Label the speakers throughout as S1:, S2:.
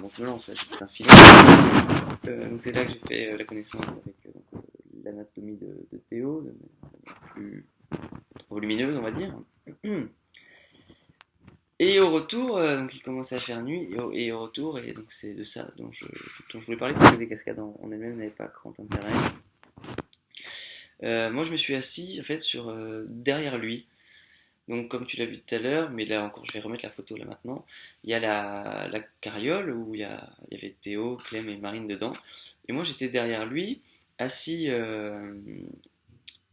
S1: se mélange, là, c'est un film. Donc c'est là que j'ai fait la connaissance avec l'anatomie de Théo, de manière plus volumineuse, on va dire. Et au retour, donc il commençait à faire nuit, et au retour, et donc c'est de ça dont je voulais parler, parce que les cascades en elles-mêmes n'avaient pas grand intérêt. Moi je me suis assis en fait derrière lui. Donc comme tu l'as vu tout à l'heure, mais là encore je vais remettre la photo là maintenant, il y a la carriole où il y avait Théo, Clem et Marine dedans. Et moi j'étais derrière lui, assis,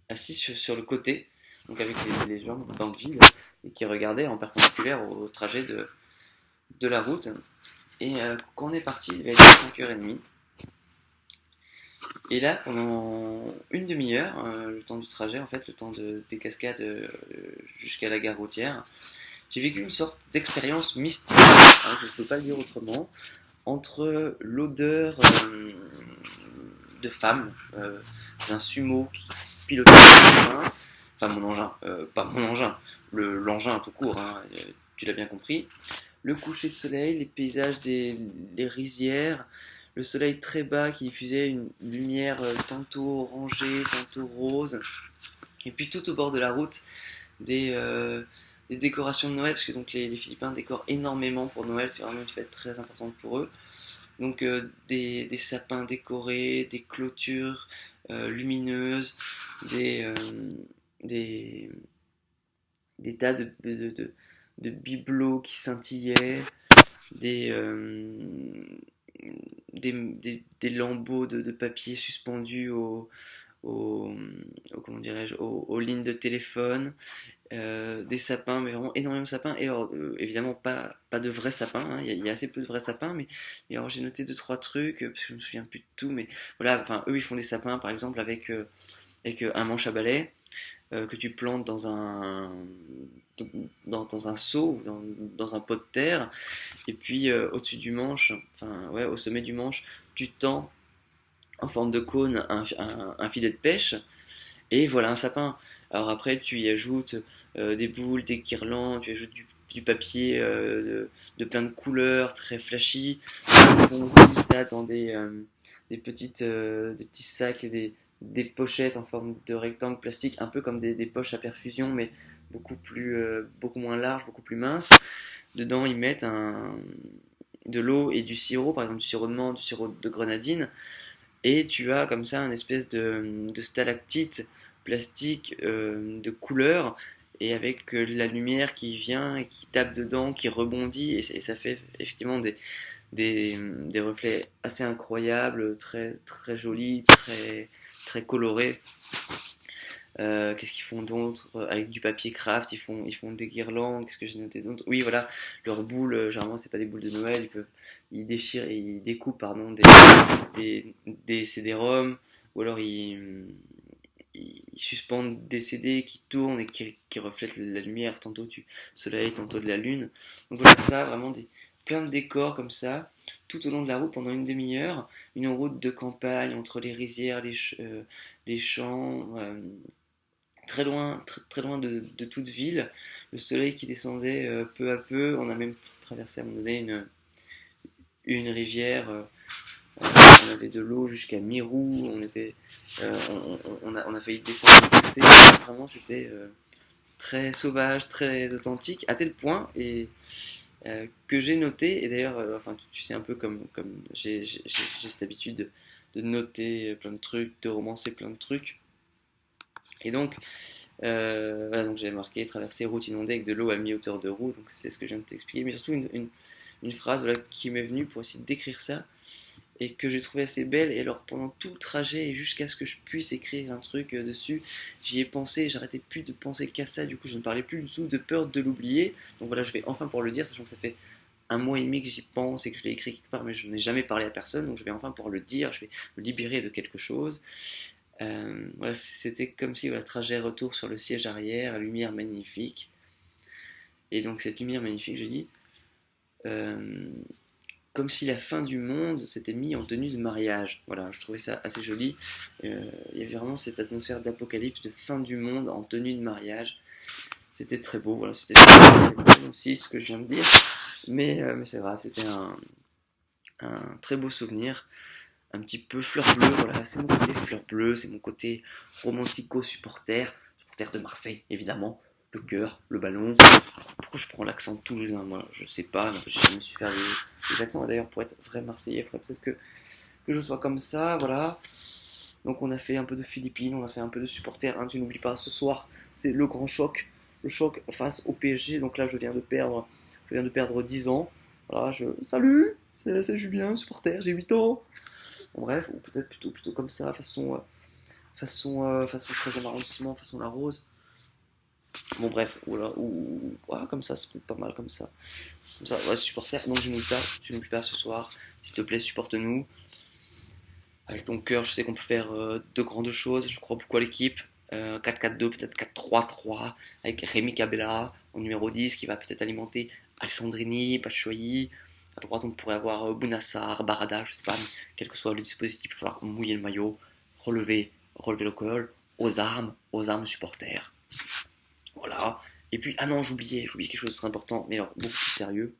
S1: assis sur le côté, donc avec les jambes dans le vide, et qui regardait en perpendiculaire au trajet de la route. Et quand on est parti, il devait être 5h30. Et là, pendant une demi-heure, le temps du trajet, en fait, le temps des cascades jusqu'à la gare routière, j'ai vécu une sorte d'expérience mystique, hein, je ne peux pas le dire autrement, entre l'odeur de femme, d'un sumo qui pilotait mon engin, enfin mon engin, pas mon engin, l'engin tout court, hein, tu l'as bien compris, le coucher de soleil, les paysages des rizières, le soleil très bas qui diffusait une lumière tantôt orangée, tantôt rose, et puis tout au bord de la route, des décorations de Noël, parce que donc les Philippins décorent énormément pour Noël, c'est vraiment une fête très importante pour eux. Donc des sapins décorés, des clôtures lumineuses, des, des, des tas de bibelots qui scintillaient, des, des lambeaux de papier suspendus comment dirais-je, aux lignes de téléphone, des sapins, mais vraiment énormément de sapins. Et alors, évidemment, pas de vrais sapins, hein. Il y a assez peu de vrais sapins, mais alors j'ai noté 2-3 trucs, parce que je me souviens plus de tout, mais voilà, enfin, eux ils font des sapins par exemple avec un manche à balai. Que tu plantes dans un seau, dans un pot de terre, et puis au-dessus du manche, enfin ouais, au sommet du manche, tu tends en forme de cône un filet de pêche, et voilà un sapin. Alors après, tu y ajoutes des boules, des guirlandes, tu ajoutes du papier de plein de couleurs, très flashy. On là dans des petits sacs, des pochettes en forme de rectangle plastique, un peu comme des poches à perfusion, mais beaucoup moins larges, beaucoup plus minces. Dedans, ils mettent de l'eau et du sirop, par exemple du sirop de menthe, du sirop de grenadine, et tu as comme ça une espèce de stalactite plastique de couleur, et avec la lumière qui vient et qui tape dedans, qui rebondit, et ça fait effectivement des reflets assez incroyables, très, très jolis, très, très colorés. Qu'est-ce qu'ils font d'autre? Avec du papier craft, ils font des guirlandes. Qu'est-ce que j'ai noté d'autre? Oui, voilà, leurs boules, généralement, c'est pas des boules de Noël. Ils déchirent et ils découpent, pardon, des CD-ROM, ou alors ils suspendent des CD qui tournent et qui reflètent la lumière, tantôt du soleil, tantôt de la lune. Donc voilà, ça, vraiment plein de décors comme ça, tout au long de la route pendant une demi-heure. Une route de campagne entre les rizières, les champs, très loin, très loin de toute ville. Le soleil qui descendait peu à peu. On a même traversé à un moment donné une rivière. On avait de l'eau jusqu'à Mirou. On a failli descendre et pousser. Vraiment, c'était très sauvage, très authentique, à tel point que j'ai noté. Et d'ailleurs, enfin, tu sais un peu comme j'ai cette habitude de noter plein de trucs, de romancer plein de trucs. Et donc, voilà, donc j'avais marqué traverser route inondée avec de l'eau à mi-hauteur de roue, donc c'est ce que je viens de t'expliquer, mais surtout une phrase voilà, qui m'est venue pour essayer de décrire ça, et que j'ai trouvé assez belle. Et alors pendant tout le trajet, et jusqu'à ce que je puisse écrire un truc dessus, j'y ai pensé, j'arrêtais plus de penser qu'à ça, du coup je ne parlais plus du tout, de peur de l'oublier. Donc voilà, je vais enfin pouvoir le dire, sachant que ça fait un mois et demi que j'y pense et que je l'ai écrit quelque part, mais je n'ai jamais parlé à personne, donc je vais enfin pouvoir le dire, je vais me libérer de quelque chose. Voilà, c'était comme si, voilà, trajet retour sur le siège arrière, lumière magnifique. Et donc cette lumière magnifique, je dis, comme si la fin du monde s'était mis en tenue de mariage. Voilà, je trouvais ça assez joli. Il y avait vraiment cette atmosphère d'apocalypse, de fin du monde en tenue de mariage. C'était très beau, voilà, c'était aussi ce que je viens de dire. Mais c'est grave, c'était un très beau souvenir, un petit peu fleur bleue, voilà, c'est mon côté fleur bleue, c'est mon côté romantico-supporter, supporter de Marseille, évidemment, le cœur, le ballon. Pourquoi je prends l'accent toulousain, moi, je sais pas, mais j'ai jamais su faire des accents, et d'ailleurs, pour être vrai Marseillais, il faudrait peut-être que je sois comme ça, voilà. Donc on a fait un peu de Philippines, on a fait un peu de supporter, hein, tu n'oublies pas, ce soir, c'est le grand choc, le choc face au PSG, donc là je viens de perdre 10 ans, voilà, salut, c'est Julien, supporter, j'ai 8 ans, bon, bref, ou peut-être plutôt comme ça, façon 13e arrondissement, façon La Rose, bon bref, ou voilà, comme ça, c'est peut-être pas mal comme ça, ouais, supporter, donc tu n'oublies pas ce soir, s'il te plaît, supporte-nous, avec ton cœur, je sais qu'on peut faire de grandes choses. Je crois beaucoup à l'équipe. 4-4-2, peut-être 4-3-3, avec Rémi Cabella en numéro 10 qui va peut-être alimenter Alessandrini, Batshuayi. À droite, on pourrait avoir Bounassar, Barada, je sais pas, mais quel que soit le dispositif, il va falloir mouiller le maillot, relever le col, aux armes supporters. Voilà. Et puis, ah non, j'oubliais quelque chose de très important, mais alors beaucoup plus sérieux.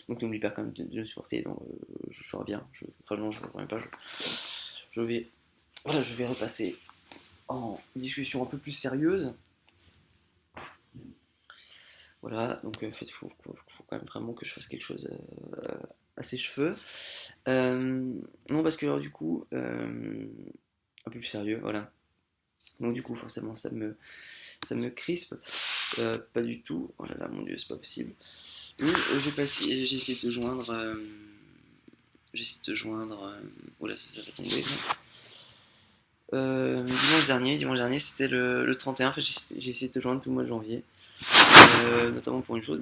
S1: Donc n'oublie pas quand même de me supporter. Donc je reviens. Enfin non, je ne reviens pas. Je vais, voilà, je vais repasser en discussion un peu plus sérieuse. Voilà, donc en fait, faut quand même vraiment que je fasse quelque chose à ses cheveux. Non, parce que alors du coup, un peu plus sérieux, voilà. Donc du coup, forcément, ça me crispe. Pas du tout. Oh là là, mon dieu, c'est pas possible. Oui, j'ai essayé de te joindre. Oh là, ça va tomber ça. Dimanche dernier c'était le 31. En fait, j'ai essayé de te joindre tout le mois de janvier. Notamment pour une chose.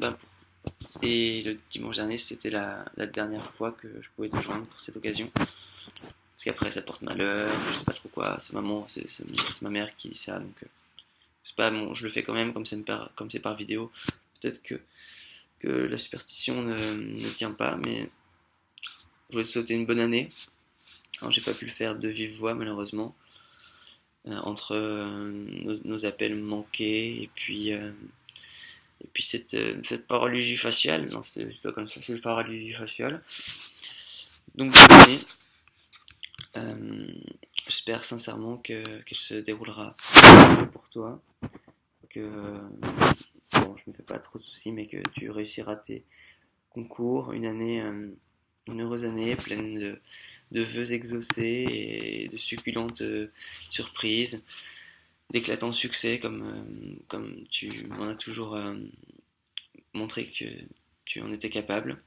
S1: Et le dimanche dernier, c'était la dernière fois que je pouvais te joindre pour cette occasion. Parce qu'après, ça porte malheur, je sais pas trop quoi. C'est ma mère qui dit ça. Donc, c'est pas bon, je le fais quand même, comme c'est par vidéo. Peut-être que la superstition ne tient pas, mais je voulais te souhaiter une bonne année. Alors, j'ai pas pu le faire de vive voix, malheureusement. Entre nos appels manqués et puis cette paralysie faciale. Non, c'est pas comme ça, c'est une paralysie faciale. Donc, bonne année. J'espère sincèrement qu'elle se déroulera pour toi. Que bon, je me fais pas trop de soucis, mais que tu réussiras tes concours. Une heureuse année pleine de vœux exaucés et de succulentes surprises, d'éclatants succès comme tu m'en as toujours montré que tu en étais capable.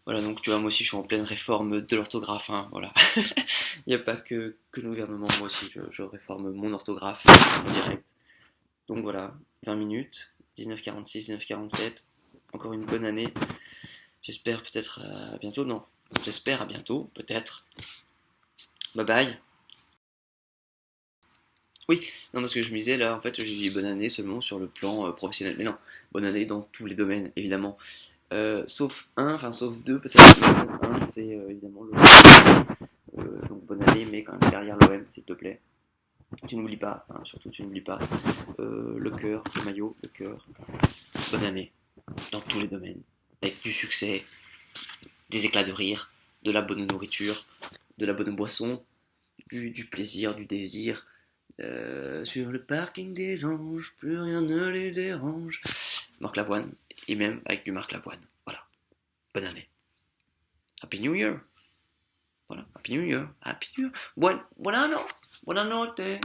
S1: Voilà, donc tu vois, moi aussi je suis en pleine réforme de l'orthographe, hein, voilà. Il n'y a pas que le gouvernement, moi aussi je réforme mon orthographe en direct. Donc voilà, 20 minutes, 19h46, 19h47, encore une bonne année. J'espère peut-être à bientôt, non, j'espère à bientôt, peut-être. Bye bye. Oui, non, parce que je me disais là, en fait, j'ai dit bonne année seulement sur le plan professionnel. Mais non, bonne année dans tous les domaines, évidemment. Sauf deux, peut-être. Un, c'est évidemment le. Donc bonne année, mais quand même derrière l'OM, s'il te plaît. Tu n'oublies pas, hein, surtout tu n'oublies pas le cœur, le maillot, le cœur. Bonne année, dans tous les domaines. Avec du succès, des éclats de rire, de la bonne nourriture, de la bonne boisson, du plaisir, du désir. Sur le parking des anges, plus rien ne les dérange. Marc Lavoine, et même avec du Marc Lavoine. Voilà. Bonne année. Happy New Year. Voilà. Happy New Year. Happy New Year. Buonanotte.